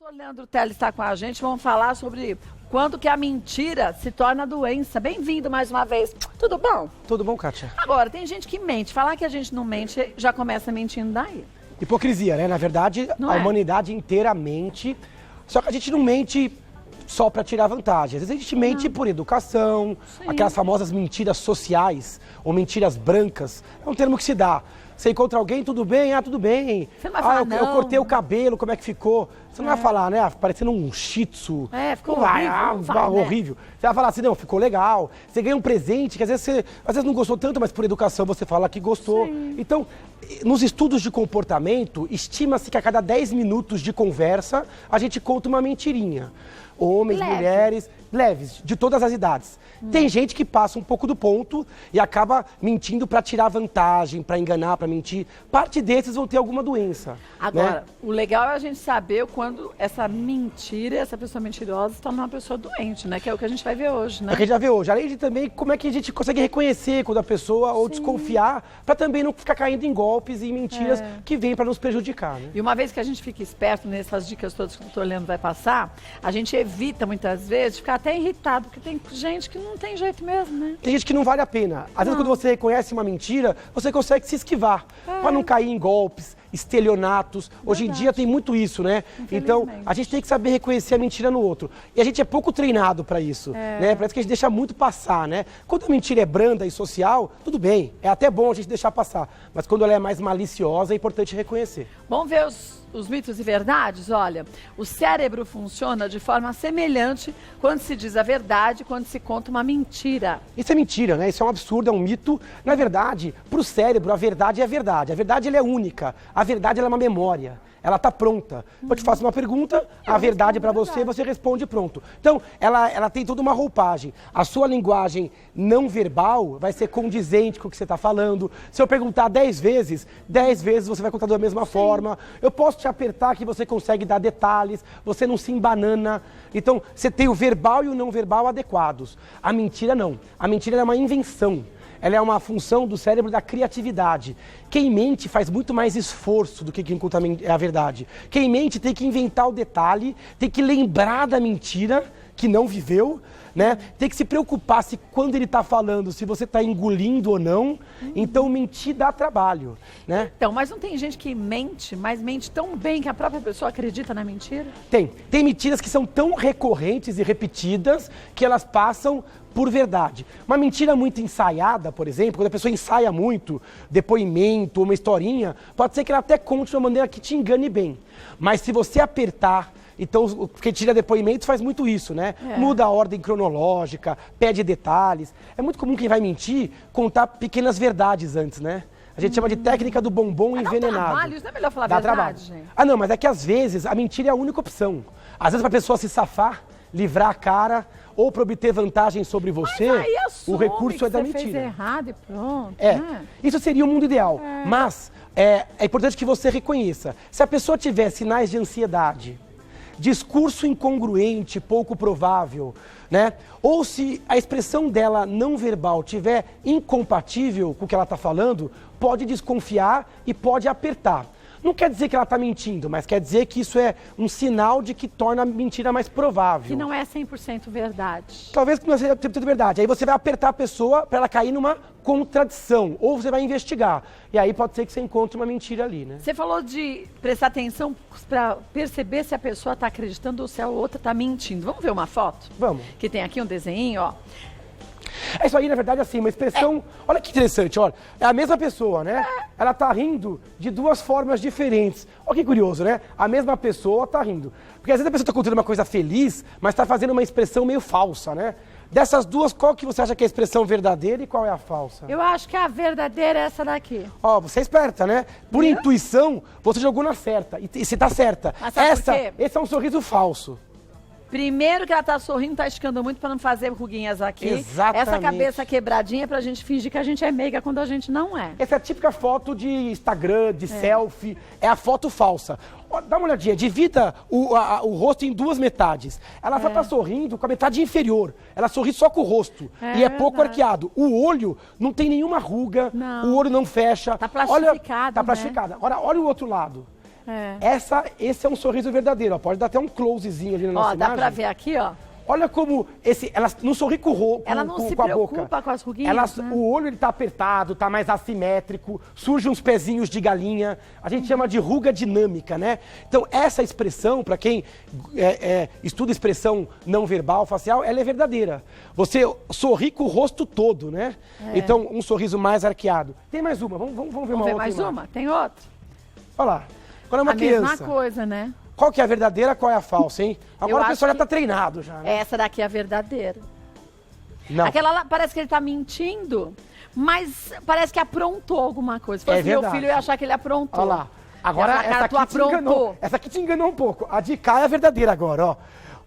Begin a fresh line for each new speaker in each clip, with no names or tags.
doutor Leandro Teles está com a gente, vamos falar sobre quando que a mentira se torna doença. Bem-vindo mais uma vez. Tudo bom?
Tudo bom, Kátia?
Agora, tem gente que mente. Falar que a gente não mente, já começa mentindo daí.
Hipocrisia, né? Na verdade,
Não
a
é?
humanidade inteira mente, só que a gente não mente só para tirar vantagem. Às vezes a gente mente por educação,
Sim.
aquelas famosas mentiras sociais ou mentiras brancas. É um termo que se dá. Você encontra alguém, tudo bem? Ah, tudo bem.
Você não vai falar,
eu
não.
cortei o cabelo, como é que ficou? Você não vai falar, né? Parecendo um shih tzu.
É, ficou
Não vai,
horrível, não vai, né?
horrível. Você vai falar assim, não, ficou legal. Você ganha um presente, que às vezes não gostou tanto, mas por educação você fala que gostou.
Sim.
Então, nos estudos de comportamento, estima-se que a cada 10 minutos de conversa, a gente conta uma mentirinha. Homens,
Leve.
mulheres, leves, de todas as idades. Tem gente que passa um pouco do ponto e acaba mentindo para tirar vantagem, para enganar, para mentir. Parte desses vão ter alguma doença.
Agora,
né?
o legal é a gente saber quando essa mentira, essa pessoa mentirosa se torna uma pessoa doente, né? Que é o que a gente vai ver hoje,
É
né?
o que a gente já vê hoje. Além de também como é que a gente consegue reconhecer quando a pessoa ou desconfiar, para também não ficar caindo em golpes e mentiras que vêm para nos prejudicar, né?
E uma vez que a gente fica esperto nessas dicas todas que o doutor Leandro vai passar, a gente evita muitas vezes de ficar até irritado, porque tem gente que não tem jeito mesmo, né?
Tem gente que não vale a pena. Às vezes, quando você reconhece uma mentira, você consegue se esquivar, para não cair em golpes, estelionatos. Hoje em dia tem muito isso, né? Então, a gente tem que saber reconhecer a mentira no outro. E a gente é pouco treinado para isso, né? Parece que a gente deixa muito passar, né? Quando a mentira é branda e social, tudo bem. É até bom a gente deixar passar. Mas quando ela é mais maliciosa, é importante reconhecer.
Vamos ver os mitos e verdades? Olha, o cérebro funciona de forma semelhante quando se diz a verdade, quando se conta uma mentira.
Isso é mentira, né? Isso é um absurdo, é um mito. Na verdade, para o cérebro, a verdade é a verdade. A verdade ela é única. A verdade ela é uma memória. Ela está pronta. Eu te faço uma pergunta, a verdade para você, você responde pronto. Então, ela tem toda uma roupagem. A sua linguagem não verbal vai ser condizente com o que você está falando. Se eu perguntar 10 vezes você vai contar da mesma forma. Eu posso te apertar que você consegue dar detalhes, você não se embanana. Então, você tem o verbal e o não verbal adequados. A mentira não. A mentira é uma invenção. Ela é uma função do cérebro da criatividade. Quem mente faz muito mais esforço do que quem conta a verdade. Quem mente tem que inventar o detalhe, tem que lembrar da mentira que não viveu, né? Tem que se preocupar se quando ele está falando, se você está engolindo ou não. Então mentir dá trabalho, né?
Então, mas não tem gente que mente, mas mente tão bem que a própria pessoa acredita na mentira?
Tem mentiras que são tão recorrentes e repetidas que elas passam por verdade. Uma mentira muito ensaiada, por exemplo, quando a pessoa ensaia muito, depoimento, uma historinha, pode ser que ela até conte de uma maneira que te engane bem. Mas se você apertar, então, quem tira depoimento faz muito isso, né? Muda a ordem cronológica, pede detalhes. É muito comum quem vai mentir contar pequenas verdades antes, né? A gente chama de técnica do bombom envenenado.
Dá trabalho, isso não é melhor falar a
Dá
verdade,
trabalho.
gente?
Ah, não, mas é que às vezes a mentira é a única opção. Às vezes para a pessoa se safar, livrar a cara ou para obter vantagem sobre você,
Mas aí
o
assume
recurso
que
é da
você
mentira.
fez errado e pronto.
Isso seria o mundo ideal. Mas é importante que você reconheça. Se a pessoa tiver sinais de ansiedade, discurso incongruente, pouco provável, né? Ou se a expressão dela não verbal tiver incompatível com o que ela está falando, pode desconfiar e pode apertar. Não quer dizer que ela está mentindo, mas quer dizer que isso é um sinal de que torna a mentira mais provável.
Que não é 100% verdade.
Talvez que não seja 100% verdade. Aí você vai apertar a pessoa para ela cair numa contradição. Ou você vai investigar. E aí pode ser que você encontre uma mentira ali, né?
Você falou de prestar atenção para perceber se a pessoa está acreditando ou se a outra está mentindo. Vamos ver uma foto?
Vamos.
Que tem aqui um desenho, ó.
É isso aí, na verdade, assim, uma expressão... Olha que interessante, olha. É a mesma pessoa, né? Ela tá rindo de duas formas diferentes. Olha que curioso, né? A mesma pessoa tá rindo. Porque às vezes a pessoa tá contando uma coisa feliz, mas tá fazendo uma expressão meio falsa, né? Dessas duas, qual que você acha que é a expressão verdadeira e qual é a falsa?
Eu acho que a verdadeira é essa daqui.
Ó, você é esperta, né? Por intuição, você jogou na certa. E você tá certa.
Mas sabe por quê?
Esse é um sorriso falso.
Primeiro que ela tá sorrindo, tá esticando muito para não fazer ruguinhas aqui.
Exatamente.
Essa cabeça quebradinha é pra gente fingir que a gente é meiga quando a gente não é.
Essa é a típica foto de Instagram, de selfie. É a foto falsa. Ó, dá uma olhadinha, divida o rosto em duas metades. Ela só tá sorrindo com a metade inferior. Ela sorri só com o rosto. E é pouco
verdade.
arqueado. O olho não tem nenhuma ruga,
Não.
o olho não fecha.
Tá plastificado,
Tá
né?
plastificado. Agora, olha o outro lado. Esse é um sorriso verdadeiro. Ó. Pode dar até um closezinho ali na nossa imagem.
Ó, dá pra ver aqui, ó.
Olha como ela não sorri com
ela não se
com a
preocupa
boca.
com as ruguinhas, né?
O olho ele tá apertado, tá mais assimétrico, surge uns pezinhos de galinha. A gente chama de ruga dinâmica, né? Então, essa expressão, para quem estuda expressão não verbal, facial, ela é verdadeira. Você sorri com o rosto todo, né? Então, um sorriso mais arqueado. Tem mais uma, vamos ver uma outra.
Vamos ver mais
imagem.
uma? Tem outra?
Olha lá. Quando é uma criança.
Mesma coisa, né?
Qual que é a verdadeira, qual é a falsa, hein? Agora a pessoa já tá treinado já, né?
Essa daqui é a verdadeira.
Não.
Aquela lá, parece que ele tá mentindo, mas parece que aprontou alguma coisa. Se fosse meu filho, eu ia achar que ele aprontou.
Olha lá. Agora, essa aqui te enganou. Essa aqui te enganou um pouco. A de cá é a verdadeira agora, ó.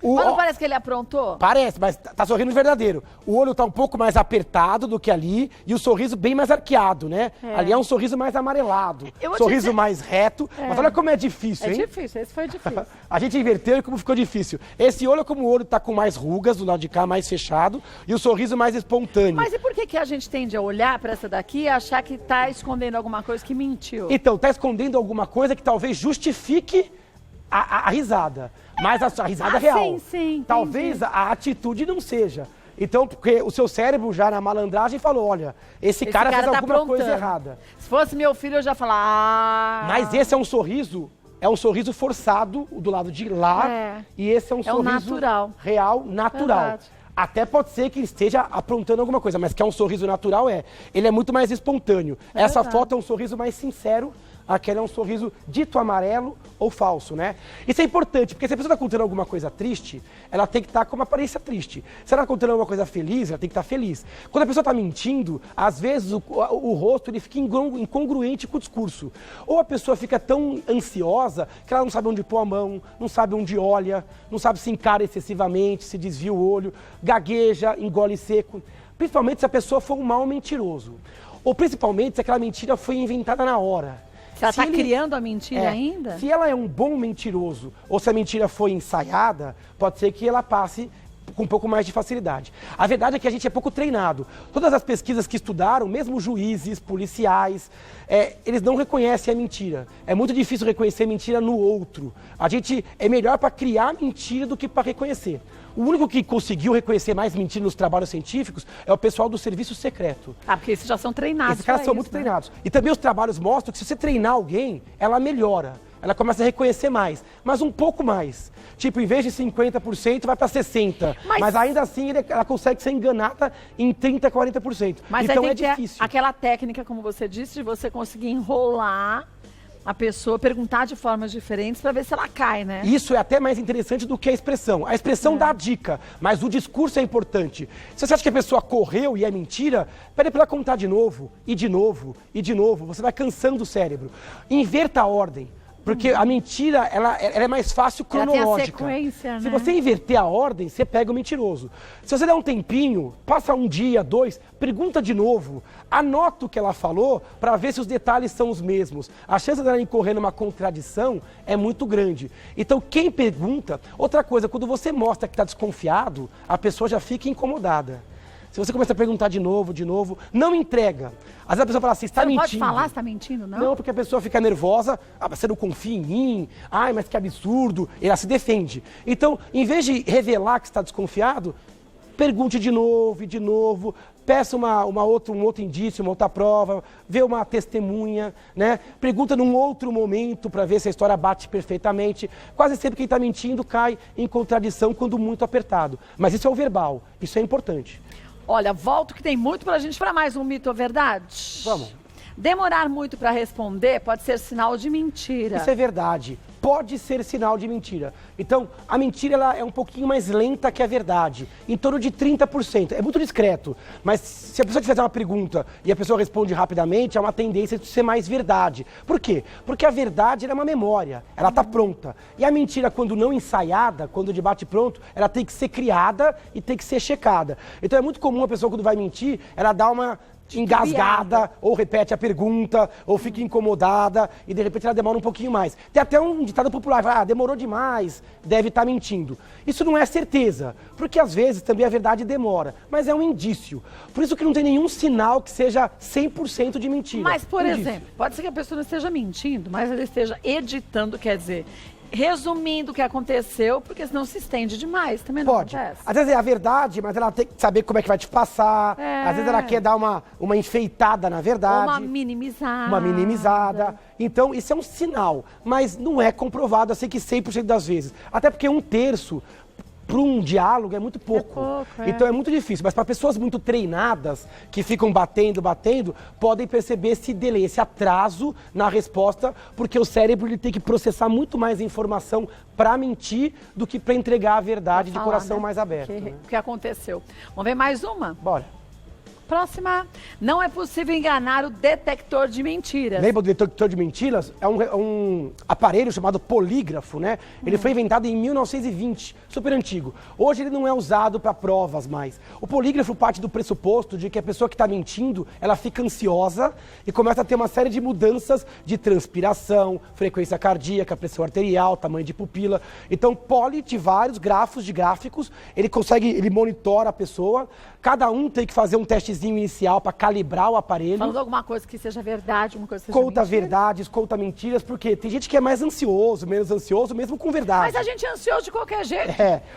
Mas não parece que ele aprontou?
Parece, mas tá sorrindo verdadeiro. O olho tá um pouco mais apertado do que ali e o sorriso bem mais arqueado, né? Ali é um sorriso mais amarelado. Sorriso mais reto. Mas olha como é difícil, hein?
É difícil, esse foi difícil.
A gente inverteu e como ficou difícil. Esse olho, como o olho tá com mais rugas, do lado de cá mais fechado, e o sorriso mais espontâneo.
Mas e por que a gente tende a olhar pra essa daqui e achar que tá escondendo alguma coisa que mentiu?
Então, tá escondendo alguma coisa que talvez justifique a risada. Mas a risada é real.
Sim,
talvez a atitude não seja. Então, porque o seu cérebro já na malandragem falou, olha, esse cara fez
tá
alguma coisa errada.
Se fosse meu filho, eu já ia falar...
Mas esse é um sorriso forçado, o do lado de lá. E esse é um sorriso
natural.
Real, natural.
Verdade.
Até pode ser que ele esteja aprontando alguma coisa, mas que é um sorriso natural, ele é muito mais espontâneo. Essa foto é um sorriso mais sincero, aquele é um sorriso dito amarelo ou falso, né? Isso é importante, porque se a pessoa está contando alguma coisa triste, ela tem que estar com uma aparência triste. Se ela está contando alguma coisa feliz, ela tem que estar feliz. Quando a pessoa está mentindo, às vezes o rosto ele fica incongruente com o discurso. Ou a pessoa fica tão ansiosa que ela não sabe onde pôr a mão, não sabe onde olha, não sabe se encara excessivamente, se desvia o olho, gagueja, engole seco. Principalmente se a pessoa for um mau mentiroso. Ou principalmente se aquela mentira foi inventada na hora.
Se ela está criando a mentira ainda?
Se ela é um bom mentiroso ou se a mentira foi ensaiada, pode ser que ela passe com um pouco mais de facilidade. A verdade é que a gente é pouco treinado. Todas as pesquisas que estudaram, mesmo juízes, policiais, eles não reconhecem a mentira. É muito difícil reconhecer mentira no outro. A gente é melhor para criar mentira do que para reconhecer. O único que conseguiu reconhecer mais mentira nos trabalhos científicos é o pessoal do serviço secreto.
Porque esses já são treinados.
Esses caras são muito treinados. E também os trabalhos mostram que se você treinar alguém, ela melhora. Ela começa a reconhecer mais, mas um pouco mais. Tipo, em vez de 50%, vai para 60%. Mas ainda assim, ela consegue ser enganada em 30%, 40%.
Mas
então
aí
é
tem
difícil.
Aquela técnica, como você disse, de você conseguir enrolar a pessoa, perguntar de formas diferentes para ver se ela cai, né?
Isso é até mais interessante do que a expressão. A expressão dá a dica, mas o discurso é importante. Se você acha que a pessoa correu e é mentira, pede para ela contar de novo, e de novo, e de novo. Você vai cansando o cérebro. Inverta a ordem. Porque a mentira, ela é mais fácil cronológica.
Ela tem a sequência, né?
Se você inverter a ordem, você pega o mentiroso. Se você der um tempinho, passa um dia, 2, pergunta de novo, anota o que ela falou para ver se os detalhes são os mesmos. A chance dela incorrer numa contradição é muito grande. Então, quem pergunta... Outra coisa, quando você mostra que está desconfiado, a pessoa já fica incomodada. Se você começa a perguntar de novo, não entrega. Às vezes a pessoa fala assim, está mentindo.
Não pode falar se está mentindo, não?
Não, porque a pessoa fica nervosa, você não confia em mim, ai, mas que absurdo, ela se defende. Então, em vez de revelar que está desconfiado, pergunte de novo, peça um outro indício, uma outra prova, vê uma testemunha, né? Pergunta num outro momento para ver se a história bate perfeitamente. Quase sempre quem está mentindo cai em contradição quando muito apertado. Mas isso é o verbal, isso é importante.
Olha, volto que tem muito pra gente para mais um mito ou verdade.
Vamos.
Demorar muito para responder pode ser sinal de mentira.
Isso é verdade. Pode ser sinal de mentira. Então, a mentira ela é um pouquinho mais lenta que a verdade. Em torno de 30%. É muito discreto. Mas se a pessoa te fizer uma pergunta e a pessoa responde rapidamente, há uma tendência de ser mais verdade. Por quê? Porque a verdade é uma memória. Ela está pronta. E a mentira, quando não ensaiada, quando de bate pronto, ela tem que ser criada e tem que ser checada. Então, é muito comum a pessoa, quando vai mentir, ela dá uma engasgada, ou repete a pergunta, ou fica incomodada, e de repente ela demora um pouquinho mais. Tem até um ditado popular, demorou demais, deve estar mentindo. Isso não é certeza, porque às vezes também a verdade demora, mas é um indício. Por isso que não tem nenhum sinal que seja 100% de mentira.
Mas, por exemplo, pode ser que a pessoa não esteja mentindo, mas ela esteja editando, quer dizer, resumindo o que aconteceu, porque senão se estende demais, também não
Pode.
acontece?
Às vezes é a verdade, mas ela tem que saber como é que vai te passar.
É.
Às vezes ela quer dar uma enfeitada na verdade.
Ou uma minimizada.
Uma minimizada. Então, isso é um sinal, mas não é comprovado assim que 100% das vezes. Até porque 1/3 para um diálogo é muito pouco. Então é muito difícil. Mas para pessoas muito treinadas, que ficam batendo, podem perceber esse delay, esse atraso na resposta, porque o cérebro ele tem que processar muito mais informação para mentir do que para entregar a verdade de coração mais aberto.
O que aconteceu? Vamos ver mais uma?
Bora.
Próxima. Não é possível enganar o detector de mentiras.
Lembra do detector de mentiras? É um aparelho chamado polígrafo, né? Ele foi inventado em 1920, super antigo. Hoje ele não é usado para provas mais. O polígrafo parte do pressuposto de que a pessoa que está mentindo, ela fica ansiosa e começa a ter uma série de mudanças de transpiração, frequência cardíaca, pressão arterial, tamanho de pupila. Então, de vários gráficos, ele monitora a pessoa. Cada um tem que fazer um testezinho inicial para calibrar o aparelho.
Falando alguma coisa que seja verdade, alguma coisa que seja mentira.
Conta verdades, conta mentiras, porque tem gente que é mais ansioso, menos ansioso, mesmo com verdade.
Mas a gente é ansioso de qualquer jeito.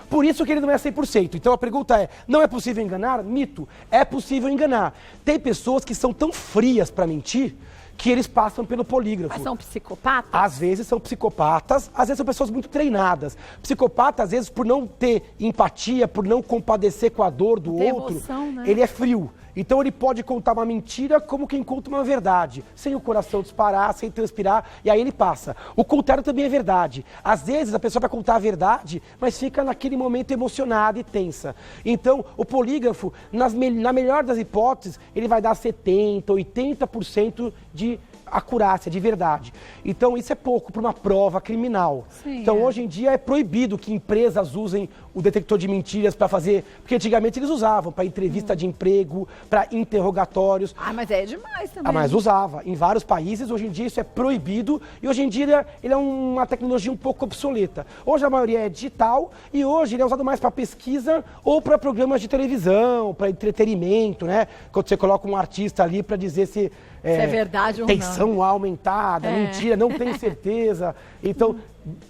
Por isso que ele não é 100%. Então a pergunta é, não é possível enganar? Mito. É possível enganar. Tem pessoas que são tão frias para mentir que eles passam pelo polígrafo.
Mas são psicopatas?
Às vezes são psicopatas, às vezes são pessoas muito treinadas. Psicopata, às vezes, por não ter empatia, por não compadecer com a dor do outro,
emoção, né?
Ele é frio. Então ele pode contar uma mentira como quem conta uma verdade, sem o coração disparar, sem transpirar, e aí ele passa. O contrário também é verdade. Às vezes a pessoa vai contar a verdade, mas fica naquele momento emocionada e tensa. Então o polígrafo, na melhor das hipóteses, ele vai dar 70%, 80% de acurácia, de verdade. Então isso é pouco para uma prova criminal.
Sim,
então hoje em dia é proibido que empresas usem o detector de mentiras para fazer, porque antigamente eles usavam para entrevista de emprego, para interrogatórios.
Mas é demais também.
Mas usava. Em vários países, hoje em dia isso é proibido e hoje em dia ele é uma tecnologia um pouco obsoleta. Hoje a maioria é digital e hoje ele é usado mais para pesquisa ou para programas de televisão, para entretenimento, né? Quando você coloca um artista ali para dizer se
é verdade ou não.
Tensão aumentada, mentira, não tenho certeza. Então,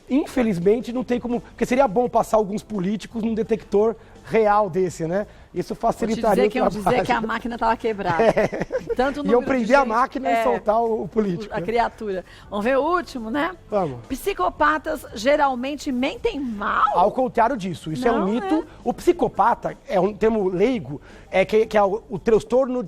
infelizmente, não tem como... Porque seria bom passar alguns políticos num detector real desse, né? Isso facilitaria o trabalho.
Vou dizer que a máquina estava quebrada. Tanto
Iam prender a máquina e soltar o político.
A criatura. Vamos ver o último, né?
Vamos.
Psicopatas geralmente mentem mal?
Ao contrário disso. Isso é um mito. O psicopata, é um termo leigo, que é o transtorno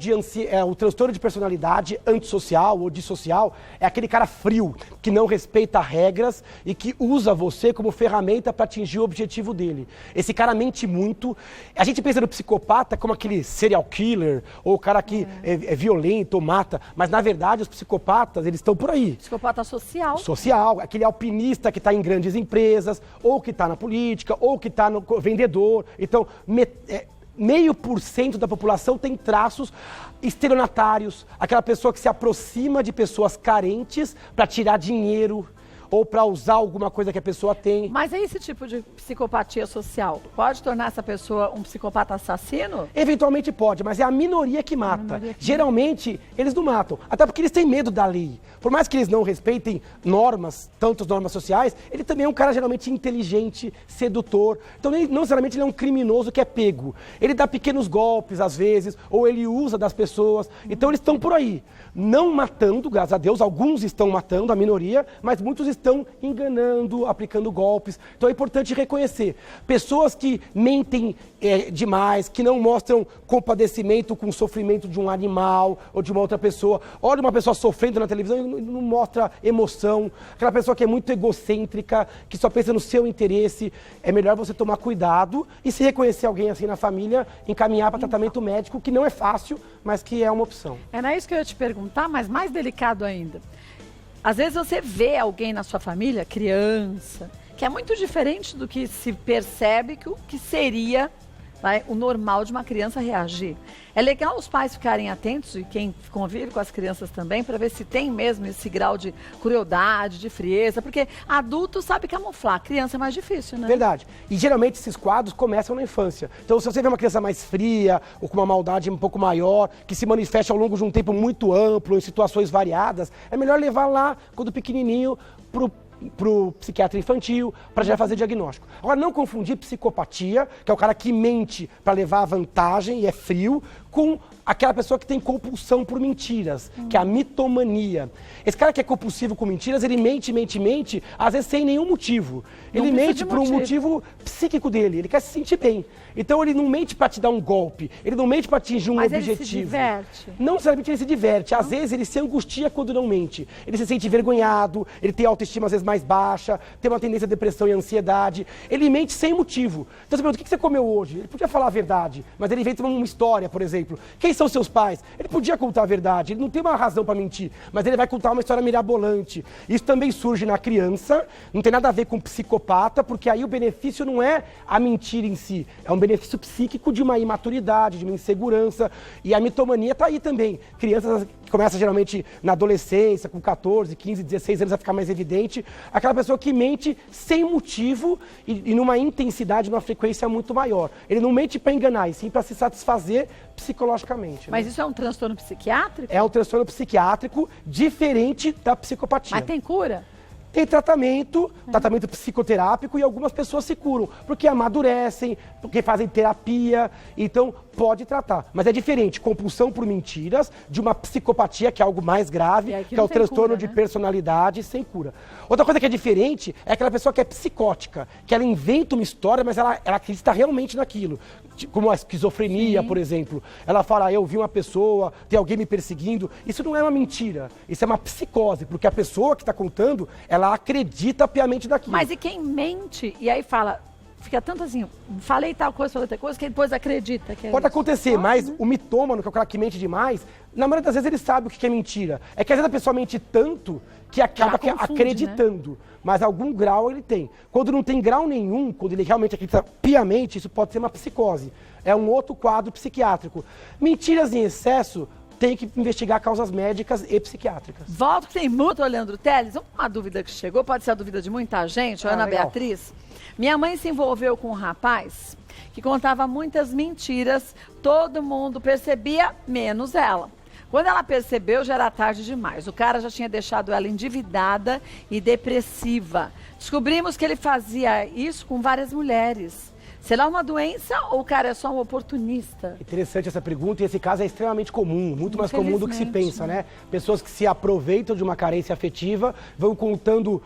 o transtorno de personalidade antissocial ou dissocial. É aquele cara frio, que não respeita regras e que usa você como ferramenta para atingir o objetivo dele. Esse cara mente muito. A gente pensa no psicopata como aquele serial killer, ou o cara que é violento ou mata, mas na verdade os psicopatas, eles estão por aí.
Psicopata social.
Social, aquele alpinista que está em grandes empresas, ou que está na política, ou que está no vendedor. Então, 0,5% da população tem traços estelionatários, aquela pessoa que se aproxima de pessoas carentes para tirar dinheiro, ou para usar alguma coisa que a pessoa tem.
Mas esse tipo de psicopatia social pode tornar essa pessoa um psicopata assassino?
Eventualmente pode, mas é a minoria que mata. Geralmente, eles não matam, até porque eles têm medo da lei. Por mais que eles não respeitem normas, tantas normas sociais, ele também é um cara geralmente inteligente, sedutor. Então, não necessariamente ele é um criminoso que é pego. Ele dá pequenos golpes, às vezes, ou ele usa das pessoas. Então, eles estão por aí. Não matando, graças a Deus, alguns estão matando, a minoria, mas muitos estão enganando, aplicando golpes. Então é importante reconhecer. Pessoas que mentem demais, que não mostram compadecimento com o sofrimento de um animal ou de uma outra pessoa. Olha uma pessoa sofrendo na televisão e não mostra emoção. Aquela pessoa que é muito egocêntrica, que só pensa no seu interesse. É melhor você tomar cuidado e, se reconhecer alguém assim na família, encaminhar para tratamento médico, que não é fácil, mas que é uma opção.
Era isso que eu ia te perguntar, mas mais delicado ainda. Às vezes você vê alguém na sua família, criança, que é muito diferente do que se percebe que seria Vai, o normal de uma criança reagir. É legal os pais ficarem atentos, e quem convive com as crianças também, para ver se tem mesmo esse grau de crueldade, de frieza, porque adulto sabe camuflar, criança é mais difícil, né?
Verdade. E geralmente esses quadros começam na infância. Então, se você vê uma criança mais fria, ou com uma maldade um pouco maior, que se manifesta ao longo de um tempo muito amplo, em situações variadas, é melhor levar lá, quando pequenininho, pro psiquiatra infantil, para já fazer diagnóstico. Agora, não confundir psicopatia, que é o cara que mente para levar vantagem e é frio, com aquela pessoa que tem compulsão por mentiras, que é a mitomania. Esse cara que é compulsivo com mentiras, ele mente, às vezes sem nenhum motivo. Ele mente por um motivo psíquico dele, ele quer se sentir bem. Então ele não mente para te dar um golpe, ele não mente para atingir um objetivo.
Mas ele se diverte?
Não necessariamente ele se diverte, às vezes ele se angustia quando não mente. Ele se sente envergonhado, ele tem autoestima às vezes mais baixa, tem uma tendência à depressão e ansiedade. Ele mente sem motivo. Então você pergunta, o que você comeu hoje? Ele podia falar a verdade, mas ele inventa uma história, por exemplo. Quem são seus pais? Ele podia contar a verdade, ele não tem uma razão para mentir, mas ele vai contar uma história mirabolante. Isso também surge na criança, não tem nada a ver com psicopata, porque aí o benefício não é a mentira em si, é um benefício psíquico de uma imaturidade, de uma insegurança, e a mitomania está aí também. Crianças que começam geralmente na adolescência, com 14, 15, 16 anos, vai ficar mais evidente, aquela pessoa que mente sem motivo e numa intensidade, numa frequência muito maior. Ele não mente para enganar, e sim para se satisfazer psicologicamente.
Mas
né?
isso é um transtorno psiquiátrico?
É um transtorno psiquiátrico diferente da psicopatia.
Mas tem cura?
Tem tratamento psicoterápico e algumas pessoas se curam, porque amadurecem, porque fazem terapia, então pode tratar. Mas é diferente, compulsão por mentiras, de uma psicopatia, que é algo mais grave, que é o transtorno de personalidade sem cura. Outra coisa que é diferente é aquela pessoa que é psicótica, que ela inventa uma história, mas ela acredita realmente naquilo. Como a esquizofrenia, por exemplo. Ela fala, eu vi uma pessoa, tem alguém me perseguindo. Isso não é uma mentira, isso é uma psicose, porque a pessoa que está contando, ela acredita piamente naquilo.
Mas e quem mente e aí fala, fica tanto assim, falei tal coisa, que depois acredita que é
Pode
isso.
acontecer, mas o mitômano, que é o cara que mente demais, na maioria das vezes ele sabe o que é mentira. É que às vezes a pessoa mente tanto que acaba acreditando. Né? Mas algum grau ele tem. Quando não tem grau nenhum, quando ele realmente acredita piamente, isso pode ser uma psicose. É um outro quadro psiquiátrico. Mentiras em excesso, tem que investigar causas médicas e psiquiátricas.
Volto que tem muito, Leandro Teles. Uma dúvida que chegou, pode ser a dúvida de muita gente, Ana
legal.
Beatriz. Minha mãe se envolveu com um rapaz que contava muitas mentiras, todo mundo percebia, menos ela. Quando ela percebeu, já era tarde demais. O cara já tinha deixado ela endividada e depressiva. Descobrimos que ele fazia isso com várias mulheres. Será uma doença ou o cara é só um oportunista?
Interessante essa pergunta, e esse caso é extremamente comum, muito mais comum do que se pensa, né? Pessoas que se aproveitam de uma carência afetiva, vão contando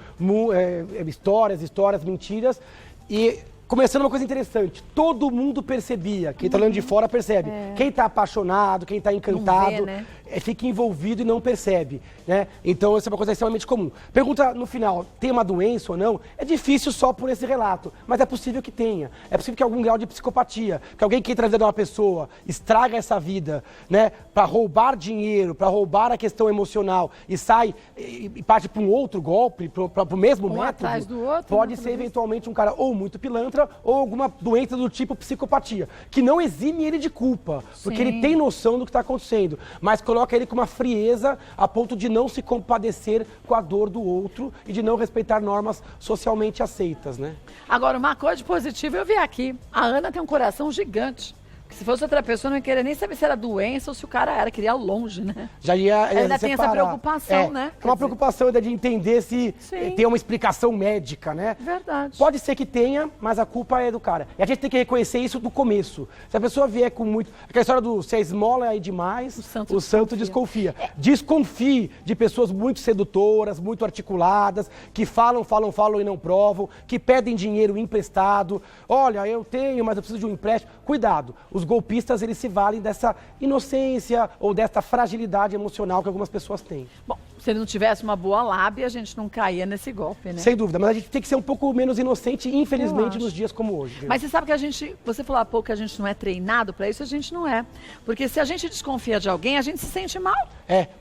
histórias, mentiras, e começando uma coisa interessante, todo mundo percebia, quem está olhando de fora percebe. Quem está apaixonado, quem está encantado,
Não vê, né?
Fica envolvido e não percebe, né? Então, essa é uma coisa extremamente comum. Pergunta no final, tem uma doença ou não? É difícil só por esse relato, mas é possível que tenha. É possível que algum grau de psicopatia, que alguém que entra na vida de uma pessoa, estraga essa vida, né? Para roubar dinheiro, para roubar a questão emocional e sai e parte para um outro golpe, para o mesmo método,
atrás do outro,
pode ser eventualmente um cara ou muito pilantra ou alguma doença do tipo psicopatia, que não exime ele de culpa, porque ele tem noção do que está acontecendo, mas coloca ele com uma frieza a ponto de não se compadecer com a dor do outro e de não respeitar normas socialmente aceitas, né?
Agora, uma coisa de positiva eu vi aqui. A Ana tem um coração gigante. Porque se fosse outra pessoa, não ia querer nem saber se era doença ou se o cara era, queria ir longe, né?
Já ia
ainda tem
separar.
essa preocupação, né?
É uma preocupação ainda de entender se tem uma explicação médica, né?
Verdade.
Pode ser que tenha, mas a culpa é do cara. E a gente tem que reconhecer isso do começo. Se a pessoa vier com muito... Aquela história do se a esmola é demais, o santo desconfia. Desconfie de pessoas muito sedutoras, muito articuladas, que falam e não provam, que pedem dinheiro emprestado. Olha, eu tenho, mas eu preciso de um empréstimo. Cuidado. Os golpistas, eles se valem dessa inocência ou dessa fragilidade emocional que algumas pessoas têm.
Bom, Se ele não tivesse uma boa lábia, a gente não caía nesse golpe, né?
Sem dúvida, mas a gente tem que ser um pouco menos inocente, infelizmente,
acho.
nos dias como hoje. Viu?
Mas você sabe que você falou há pouco que a gente não é treinado para isso, a gente não é. Porque se a gente desconfia de alguém, a gente se sente mal.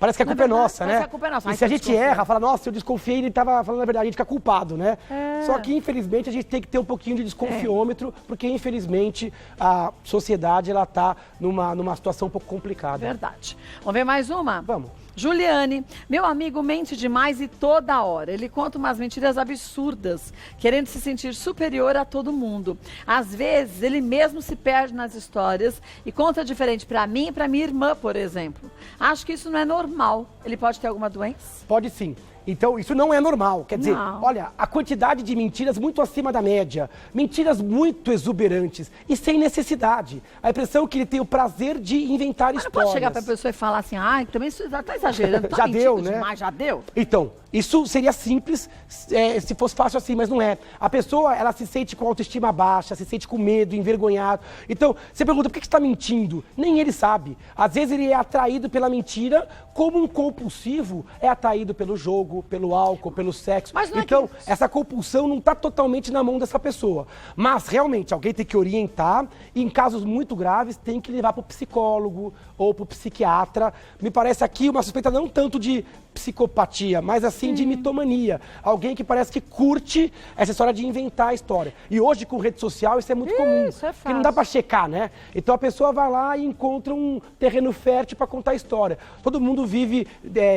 Parece que a culpa é nossa,
parece
né?
que a culpa é nossa.
E se a gente erra, fala, nossa, eu desconfiei, ele estava falando a verdade, a gente fica culpado, né? Só que, infelizmente, a gente tem que ter um pouquinho de desconfiômetro, porque, infelizmente, a sociedade, ela tá numa situação um pouco complicada.
Verdade. Vamos ver mais uma?
Vamos.
Juliane, meu amigo mente demais e toda hora. Ele conta umas mentiras absurdas, querendo se sentir superior a todo mundo. Às vezes, ele mesmo se perde nas histórias e conta diferente para mim e para minha irmã, por exemplo. Acho que isso não é normal. Ele pode ter alguma doença?
Pode sim. Então, isso não é normal. Quer dizer,
Não.
olha, a quantidade de mentiras muito acima da média, mentiras muito exuberantes e sem necessidade. A impressão é que ele tem o prazer de inventar
Mas não
histórias.
pode chegar para a pessoa e falar assim, ai, também isso já tá exagerando, tá
Já
mentindo
deu, né?
demais, já deu?
Então, isso seria simples se fosse fácil assim, mas não é. A pessoa, ela se sente com autoestima baixa, se sente com medo, envergonhado. Então, você pergunta, por que você está mentindo? Nem ele sabe. Às vezes ele é atraído pela mentira, como um compulsivo é atraído pelo jogo, pelo álcool, pelo sexo.
Mas não é
então,
que...
essa compulsão não está totalmente na mão dessa pessoa. Mas, realmente, alguém tem que orientar e, em casos muito graves, tem que levar para o psicólogo ou para o psiquiatra. Me parece aqui uma suspeita não tanto de psicopatia, mas assim de mitomania. Alguém que parece que curte essa história de inventar a história. E hoje, com rede social, isso é muito comum.
Isso é fácil.
Porque não dá para checar, né? Então a pessoa vai lá e encontra um terreno fértil para contar a história. Todo mundo vive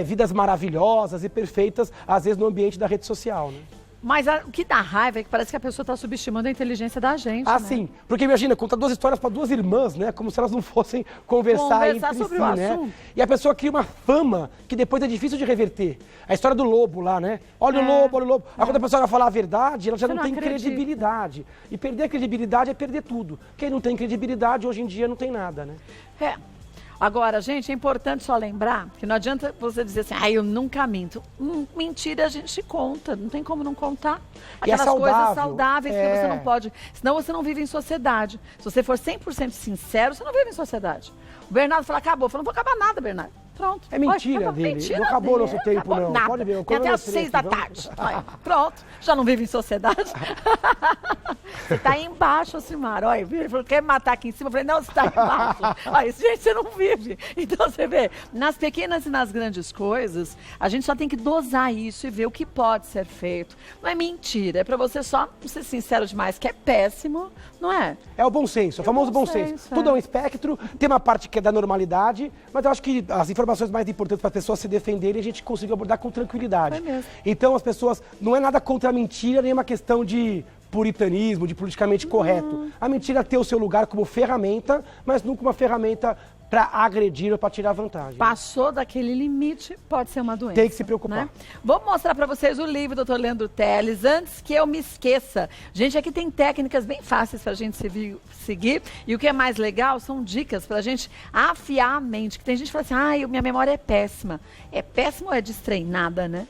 vidas maravilhosas e perfeitas, às vezes no ambiente da rede social, né?
Mas o que dá raiva é que parece que a pessoa está subestimando a inteligência da gente, né?
Sim. Porque imagina, conta duas histórias para duas irmãs, né? Como se elas não fossem conversar entre
sobre
si,
o
né?
assunto.
E a pessoa cria uma fama que depois é difícil de reverter. A história do lobo lá, né? Olha o lobo, olha o lobo. Aí quando a pessoa vai falar a verdade, ela já não tem
acredita.
credibilidade. E perder a credibilidade é perder tudo. Quem não tem credibilidade, hoje em dia, não tem nada, né?
Agora, gente, é importante só lembrar que não adianta você dizer assim, eu nunca minto. Mentira a gente conta, não tem como não contar.
E é
Aquelas
saudável.
coisas saudáveis que você não pode, senão você não vive em sociedade. Se você for 100% sincero, você não vive em sociedade. O Bernardo fala, acabou. Eu falo, não vou acabar nada, Bernardo. Pronto.
É mentira dele.
Mentira
Não acabou
dele.
nosso tempo,
Acabou
não.
Nada.
Pode ver.
Tem até às 6 da tarde. Olha, pronto. Já não vive em sociedade? Você tá aí embaixo, Simara. Olha, ele falou, quer me matar aqui em cima? Eu falei, não, você tá aí embaixo. Olha, gente, você não vive. Então, você vê, nas pequenas e nas grandes coisas, a gente só tem que dosar isso e ver o que pode ser feito. Não é mentira, é pra você só não ser sincero demais, que é péssimo, não é?
É o bom senso, o famoso bom senso. Tudo é um espectro, tem uma parte que é da normalidade, mas eu acho que as informações mais importantes para as pessoas se defenderem, a gente consegue abordar com tranquilidade.
É mesmo.
Então as pessoas, não é nada contra a mentira, nem uma questão de puritanismo, de politicamente correto. A mentira tem o seu lugar como ferramenta, mas nunca uma ferramenta para agredir ou para tirar vantagem.
Passou daquele limite, pode ser uma doença.
Tem que se preocupar.
Né? Vou mostrar para vocês o livro do Dr. Leandro Teles, antes que eu me esqueça. Gente, aqui tem técnicas bem fáceis para a gente seguir. E o que é mais legal são dicas para a gente afiar a mente. Que tem gente que fala assim, minha memória é péssima. É péssima ou é destreinada, né?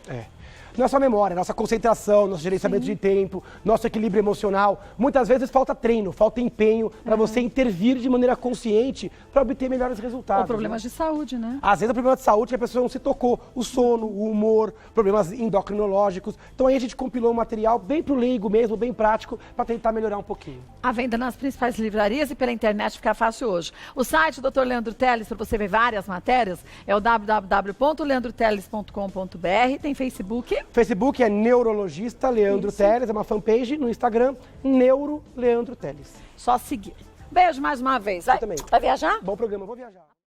Nossa memória, nossa concentração, nosso gerenciamento de tempo, nosso equilíbrio emocional. Muitas vezes falta treino, falta empenho para você intervir de maneira consciente para obter melhores resultados.
Ou problemas de saúde, né?
Às vezes é problema de saúde que a pessoa não se tocou. O sono, o humor, problemas endocrinológicos. Então aí a gente compilou um material bem pro leigo mesmo, bem prático, para tentar melhorar um pouquinho.
À venda nas principais livrarias e pela internet fica fácil hoje. O site do Dr. Leandro Teles, para você ver várias matérias, é o www.leandroteles.com.br. Tem Facebook.
Facebook é Neurologista Leandro Teles, é uma fanpage. No Instagram, Neuro Leandro Teles.
Só seguir. Beijo mais uma vez.
Eu também.
Vai viajar?
Bom programa, vou viajar.